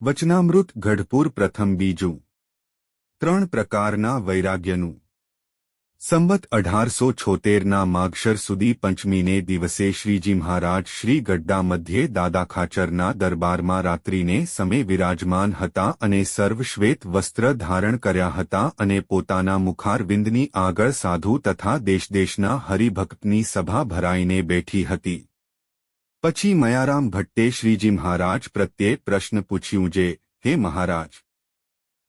વચનામૃત ગઢપુર પ્રથમ બીજું 3 પ્રકારના વૈરાગ્યનું સંવત 1876ના માગશર સુધી પંચમીને દિવસે શ્રીજી મહારાજ શ્રી ગઢડા મધ્યે દાદા ખાચરના દરબારમાં રાત્રિને સમે વિરાજમાન હતા અને સર્વ શ્વેત વસ્ત્ર ધારણ કર્યા હતા અને પોતાના મુખારવિંદની આગળ સાધુ તથા દેશદેશના હરિભક્તની સભા ભરાઈને બેઠી હતી. પછી મયારામ ભટ્ટે શ્રીજી મહારાજ પ્રત્યે પ્રશ્ન પૂછ્યું જે, હે મહારાજ,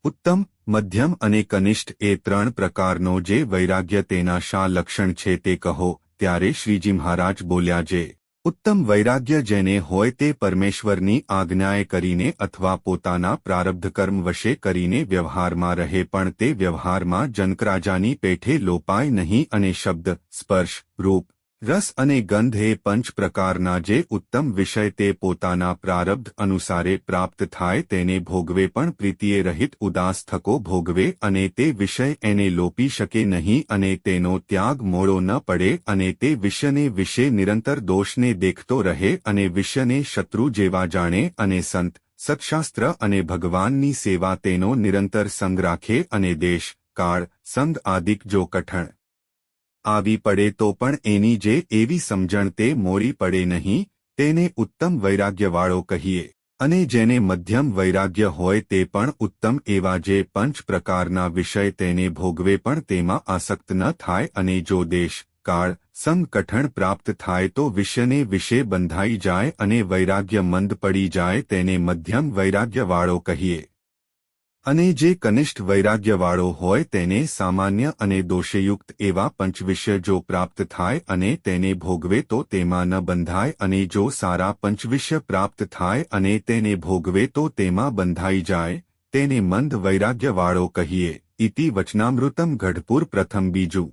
ઉત્તમ, મધ્યમ અને કનિષ્ઠ એ 3 પ્રકારનો જે વૈરાગ્ય તેના શા લક્ષણ છે તે કહો. ત્યારે શ્રીજી મહારાજ બોલ્યા જે, ઉત્તમ વૈરાગ્ય જેને હોય તે પરમેશ્વરની આજ્ઞાએ કરીને અથવા પોતાના પ્રારબ્ધ કર્મ વશે કરીને વ્યવહારમાં રહે પણ તે વ્યવહારમાં જનકરાજાની પેઠે લોપાય નહીં અને શબ્દ, સ્પર્શ, રૂપ, રસ અને ગંધ એ 5 પ્રકારના જે ઉત્તમ વિષય તે પોતાના પ્રારબ્ધ અનુસારે પ્રાપ્ત થાય તેને ભોગવે પણ પ્રીતિએ રહિત ઉદાસ થકો ભોગવે અને તે વિષય એને લોપી શકે નહીં અને તેનો ત્યાગ મોડો ન પડે અને તે વિષયને વિશે નિરંતર દોષને દેખતો રહે અને વિષયને શત્રુ જેવા જાણે અને સંત, સત્શાસ્ત્ર અને ભગવાનની સેવા તેનો નિરંતર સંગ રાખે અને દેશ, કાળ, સંગ આદિક જો કઠણ આવી પડે તો પણ એની જે એવી સમજણ તે મોરી પડે નહીં, તેને ઉત્તમ વૈરાગ્યવાળો કહીએ. અને જેને મધ્યમ વૈરાગ્ય હોય તે પણ ઉત્તમ એવા જે 5 પ્રકારના વિષય તેને ભોગવે પણ તેમાં આસક્ત ન થાય અને જો દેશ, કાળ, સંગ કઠણ પ્રાપ્ત થાય તો વિષયને વિશે બંધાઈ જાય અને વૈરાગ્ય મંદ પડી જાય તેને મધ્યમ વૈરાગ્યવાળો કહીએ. અને જે કનિષ્ઠ વૈરાગ્યવાળો હોય તેને સામાન્ય અને દોષયુક્ત એવા 5 વિષય જો પ્રાપ્ત થાય અને તેને ભોગવે તો તેમાં ન બંધાય અને જો સારા 5 વિષય પ્રાપ્ત થાય અને તેને ભોગવે તો તેમાં બંધાઈ જાય તેને મંદ વૈરાગ્યવાળો કહીએ. ઇતિ વચનામૃતમ ગઢપુર પ્રથમ બીજું.